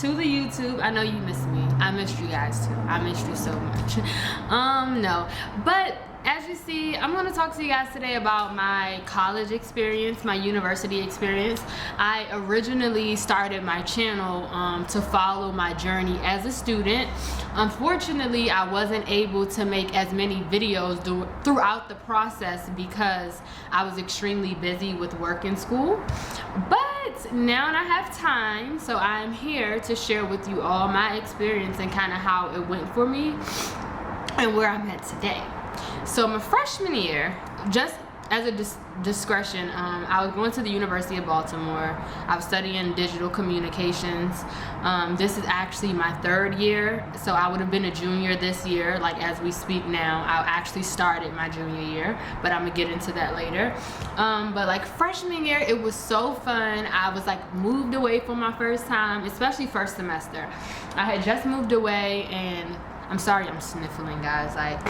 to the YouTube. I know you missed me. I missed you guys too. I missed you so much. No, but as you see, I'm going to talk to you guys today about my college experience, my university experience. I originally started my channel to follow my journey as a student. Unfortunately, I wasn't able to make as many videos throughout the process because I was extremely busy with work and school. But now I have time, so I'm here to share with you all my experience and kind of how it went for me and where I'm at today. So my freshman year, just as a discretion, I was going to the University of Baltimore. I was studying digital communications. This is actually my 3rd year, so I would have been a junior this year. Like as we speak now, I actually started my junior year, but I'm gonna get into that later. But like freshman year, it was so fun. I was like moved away for my first time, especially first semester. I had just moved away, and I'm sorry I'm sniffling, guys. Like,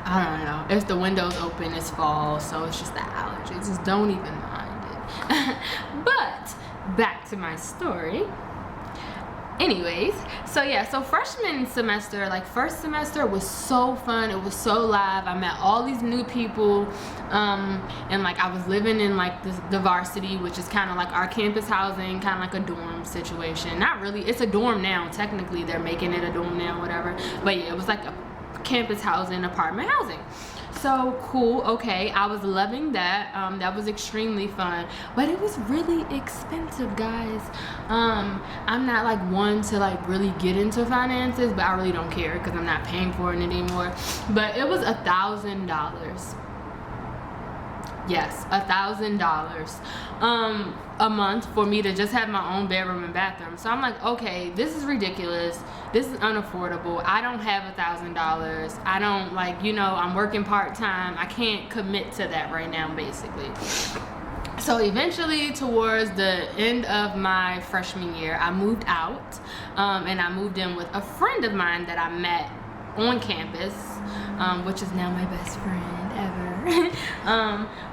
I don't know. If the window's open, it's fall, so it's just the allergies. Just don't even mind it. But back to my story. Anyways, so yeah, so freshman semester, like first semester was so fun. It was so live. I met all these new people, and like I was living in like the varsity, which is kind of like our campus housing, kind of like a dorm situation. Not really, it's a dorm now. Technically, they're making it a dorm now, whatever. But yeah, it was like a campus housing, apartment housing. So cool. Okay, I was loving that. That was extremely fun, but it was really expensive, guys. I'm not like one to like really get into finances, but I really don't care because I'm not paying for it anymore. But it was $1,000. Yes, $1,000 a month for me to just have my own bedroom and bathroom. So I'm like, okay, this is ridiculous. This is unaffordable. I don't have $1,000. I don't, like, you know, I'm working part-time. I can't commit to that right now, basically. So eventually, towards the end of my freshman year, I moved out, and I moved in with a friend of mine that I met on campus, which is now my best friend ever.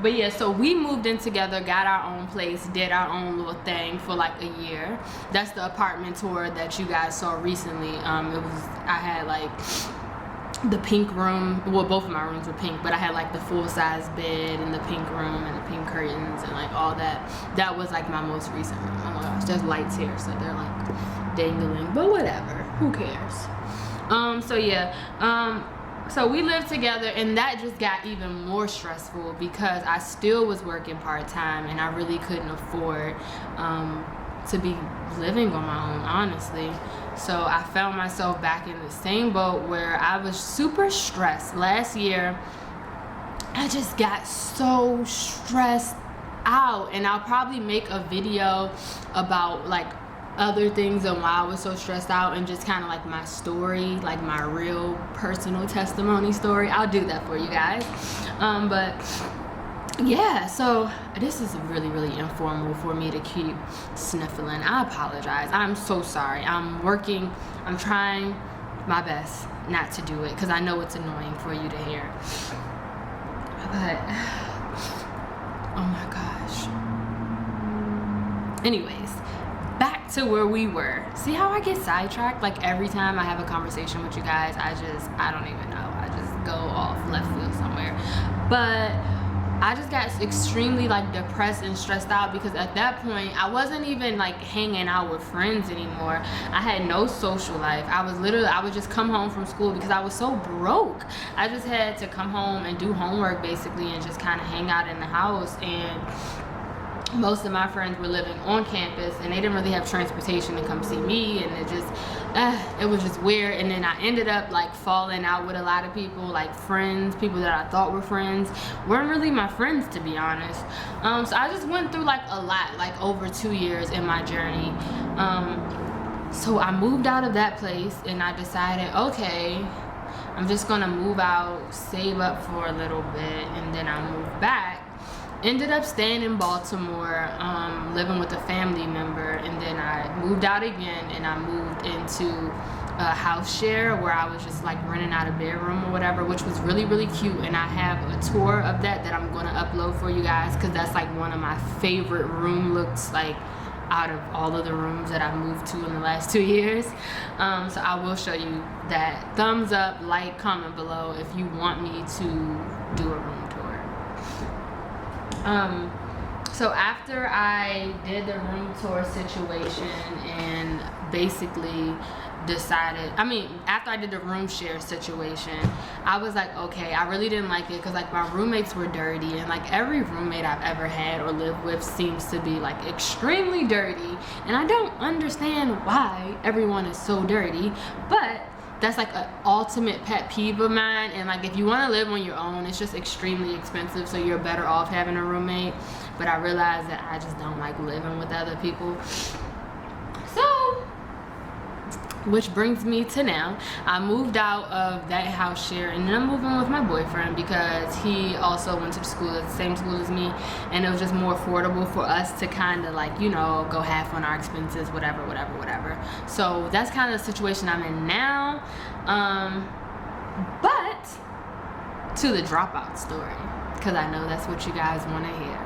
But yeah, so we moved in together, got our own place, did our own little thing for like a year. That's the apartment tour that you guys saw recently. I had like the pink room. Well, both of my rooms were pink, but I had like the full-size bed and the pink room and the pink curtains and like all that. That was like my most recent room. Oh my gosh, there's lights here, so they're like dangling, but whatever, who cares? So yeah, so we lived together, and that just got even more stressful because I still was working part-time and I really couldn't afford to be living on my own, honestly. So I found myself back in the same boat where I was super stressed. Last year, I just got so stressed out, and I'll probably make a video about like other things and why I was so stressed out and just kind of like my story, like my real personal testimony story. I'll do that for you guys. But yeah, so this is really, really informal for me to keep sniffling. I apologize. I'm so sorry. I'm trying my best not to do it because I know it's annoying for you to hear. But oh my gosh. Anyways, back to where we were. See how I get sidetracked? Like every time I have a conversation with you guys, I don't even know. I just go off left field somewhere. But I just got extremely like depressed and stressed out because at that point I wasn't even like hanging out with friends anymore. I had no social life. I would just come home from school because I was so broke. I just had to come home and do homework basically and just kind of hang out in the house. And most of my friends were living on campus and they didn't really have transportation to come see me, and it was just weird. And then I ended up like falling out with a lot of people, like friends, people that I thought were friends weren't really my friends, to be honest. So I just went through like a lot, like over 2 years in my journey. So I moved out of that place and I decided, okay, I'm just gonna move out, save up for a little bit, and then I moved back. Ended up staying in Baltimore, living with a family member, and then I moved out again and I moved into a house share where I was just like renting out a bedroom or whatever, which was really, really cute. And I have a tour of that I'm gonna upload for you guys because that's like one of my favorite room looks like out of all of the rooms that I moved to in the last 2 years. So I will show you that. Thumbs up, like, comment below if you want me to do a room tour. So after I did the room tour situation and basically decided, after I did the room share situation, I was like, okay, I really didn't like it because like my roommates were dirty, and like every roommate I've ever had or lived with seems to be like extremely dirty, and I don't understand why everyone is so dirty, but that's like an ultimate pet peeve of mine. And like if you want to live on your own, it's just extremely expensive, so you're better off having a roommate. But I realized that I just don't like living with other people. So, which brings me to now. I moved out of that house share, and then I'm moving with my boyfriend because he also went to the same school as me, and it was just more affordable for us to kind of like, you know, go half on our expenses, whatever. So that's kind of the situation I'm in now. But to the dropout story, because I know that's what you guys want to hear.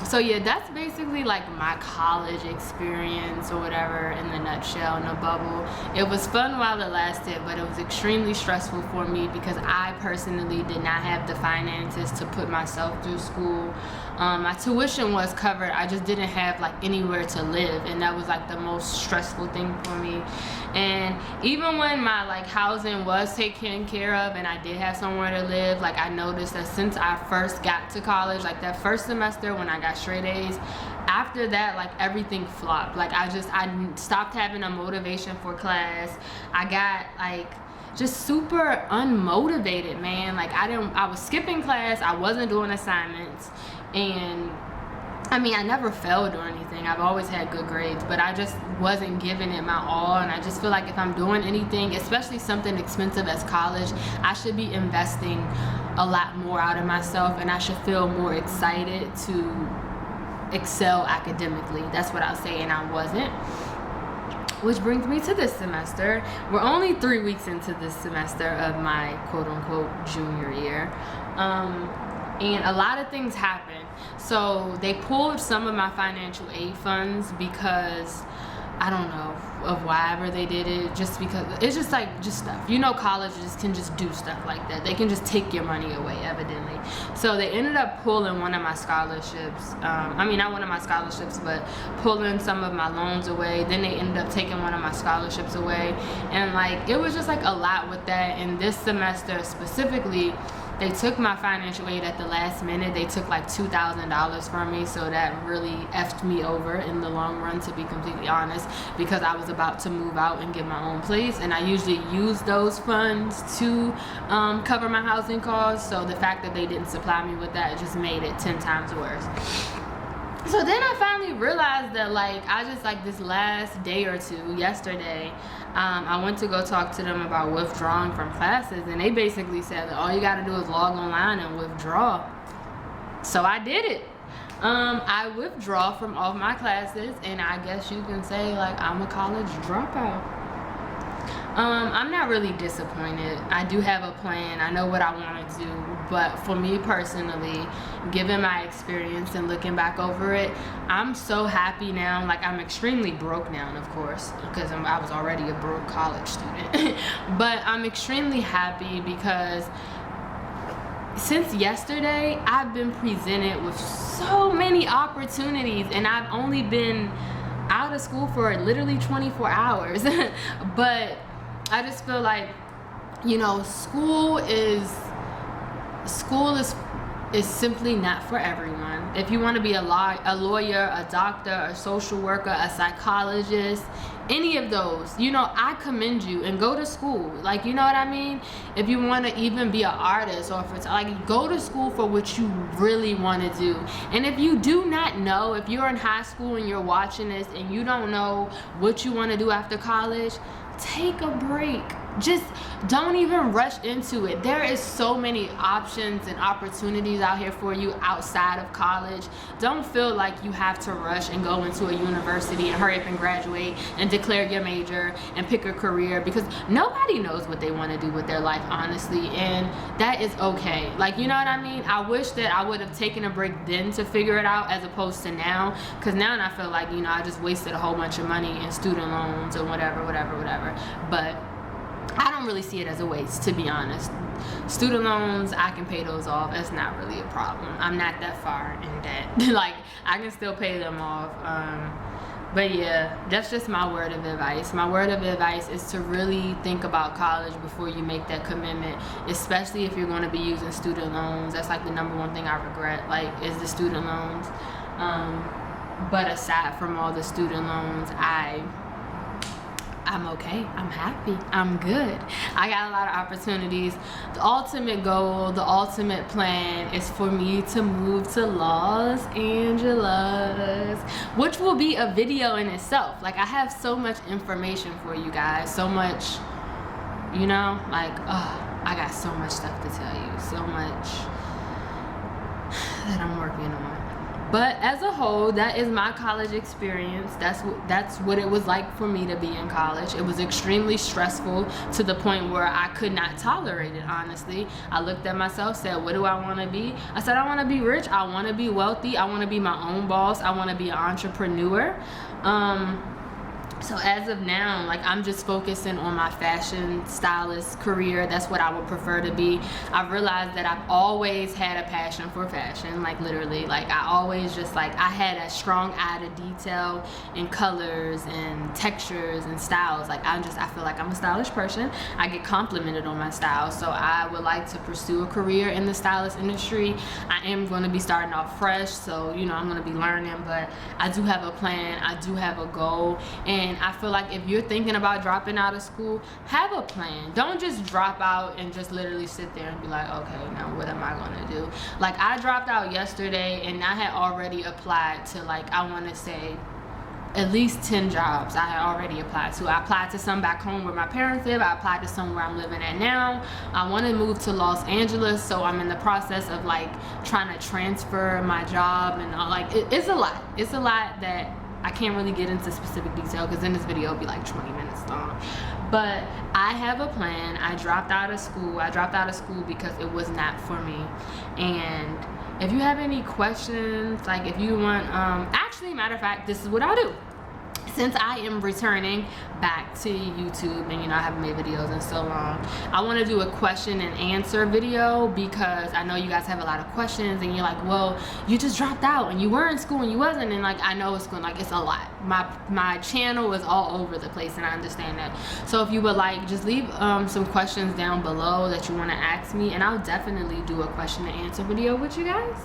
So yeah, that's basically like my college experience or whatever in the nutshell, in a bubble. It was fun while it lasted, but it was extremely stressful for me because I personally did not have the finances to put myself through school. My tuition was covered, I just didn't have like anywhere to live, and that was like the most stressful thing for me. And even when my like housing was taken care of and I did have somewhere to live, like I noticed that since I first got to college, like that first semester when I got straight A's, after that like everything flopped. Like I stopped having a motivation for class. I got like just super unmotivated, man. Like I was skipping class, I wasn't doing assignments, and I never failed or anything. I've always had good grades, but I just wasn't giving it my all. And I just feel like if I'm doing anything, especially something expensive as college, I should be investing a lot more out of myself, and I should feel more excited to excel academically. That's what I'll say, and I wasn't. Which brings me to this semester. We're only 3 weeks into this semester of my quote-unquote junior year. And a lot of things happened. So they pulled some of my financial aid funds because, I don't know, of whatever they did it, just because it's just like just stuff. You know, colleges can just do stuff like that. They can just take your money away, evidently. So they ended up pulling one of my scholarships. Not one of my scholarships, but pulling some of my loans away. Then they ended up taking one of my scholarships away. And like, it was just like a lot with that. And this semester specifically, they took my financial aid at the last minute. They took like $2,000 from me, so that really effed me over in the long run, to be completely honest, because I was about to move out and get my own place, and I usually use those funds to cover my housing costs. So the fact that they didn't supply me with that just made it 10 times worse. So then I finally realized that this last day or two, yesterday, I went to go talk to them about withdrawing from classes, and they basically said that all you gotta do is log online and withdraw. So I did it. I withdraw from all my classes, and I guess you can say like I'm a college dropout. I'm not really disappointed. I do have a plan. I know what I want to do. But for me personally, given my experience and looking back over it, I'm so happy now. Like, I'm extremely broke now, of course, because I was already a broke college student. But I'm extremely happy because since yesterday, I've been presented with so many opportunities, and I've only been out of school for literally 24 hours. But I just feel like, you know, school is simply not for everyone. If you want to be a lawyer, a doctor, a social worker, a psychologist, any of those, you know, I commend you, and go to school. Like, you know what I mean? If you want to even be an artist, or if it's like, go to school for what you really want to do. And if you do not know, if you're in high school and you're watching this and you don't know what you want to do after college, take a break. just don't even rush into it. There is so many options and opportunities out here for you outside of college. Don't feel like you have to rush and go into a university and hurry up and graduate and declare your major and pick a career, because nobody knows what they want to do with their life, honestly, and that is okay. Like, you know what I mean? I wish that I would have taken a break then to figure it out, as opposed to now, because now I feel like, you know, I just wasted a whole bunch of money in student loans and whatever. But I don't really see it as a waste, to be honest. Student loans, I can pay those off. It's not really a problem. I'm not that far in debt. Like, I can still pay them off. But yeah, that's just my word of advice. My word of advice is to really think about college before you make that commitment, especially if you're going to be using student loans. That's like the number one thing I regret, like, is the student loans. But aside from all the student loans, I'm okay. I'm happy. I'm good. I got a lot of opportunities. The ultimate goal, the ultimate plan is for me to move to Los Angeles, which will be a video in itself. Like, I have so much information for you guys, so much, you know, like, I got so much stuff to tell you, so much that I'm working on. But as a whole, that is my college experience. That's what it was like for me to be in college. It was extremely stressful to the point where I could not tolerate it, honestly. I looked at myself, said, what do I want to be? I said, I want to be rich. I want to be wealthy. I want to be my own boss. I want to be an entrepreneur. So as of now, like, I'm just focusing on my fashion stylist career. That's what I would prefer to be. I've realized that I've always had a passion for fashion, like, literally. Like, I always just, like, I had a strong eye to detail and colors and textures and styles. Like, I feel like I'm a stylish person. I get complimented on my style. So I would like to pursue a career in the stylist industry. I am going to be starting off fresh, so, you know, I'm going to be learning, but I do have a plan. I do have a goal, and I feel like if you're thinking about dropping out of school, have a plan. Don't just drop out and just literally sit there and be like, okay, now what am I going to do? Like, I dropped out yesterday, and I had already applied to, like, I want to say at least 10 jobs I had already applied to. I applied to some back home where my parents live. I applied to some where I'm living at now. I want to move to Los Angeles, so I'm in the process of, like, trying to transfer my job, and like, it's a lot. It's a lot that I can't really get into specific detail, because then this video will be like 20 minutes long. But I have a plan. I dropped out of school. I dropped out of school because it was not for me. And if you have any questions, like, if you want, actually, matter of fact, this is what I'll do. Since I am returning back to YouTube, and, you know, I haven't made videos in so long, I want to do a question and answer video, because I know you guys have a lot of questions, and you're like, well, you just dropped out and you were in school and you wasn't, and, like, I know it's going, like, it's a lot. My channel is all over the place, and I understand that. So if you would like, just leave some questions down below that you want to ask me, and I'll definitely do a question and answer video with you guys.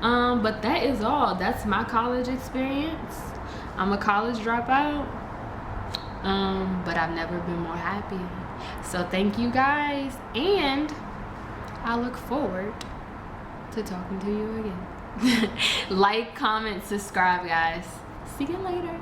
But that is all. That's my college experience. I'm a college dropout, but I've never been more happy. So thank you guys, and I look forward to talking to you again. Like, comment, subscribe, guys. See you later.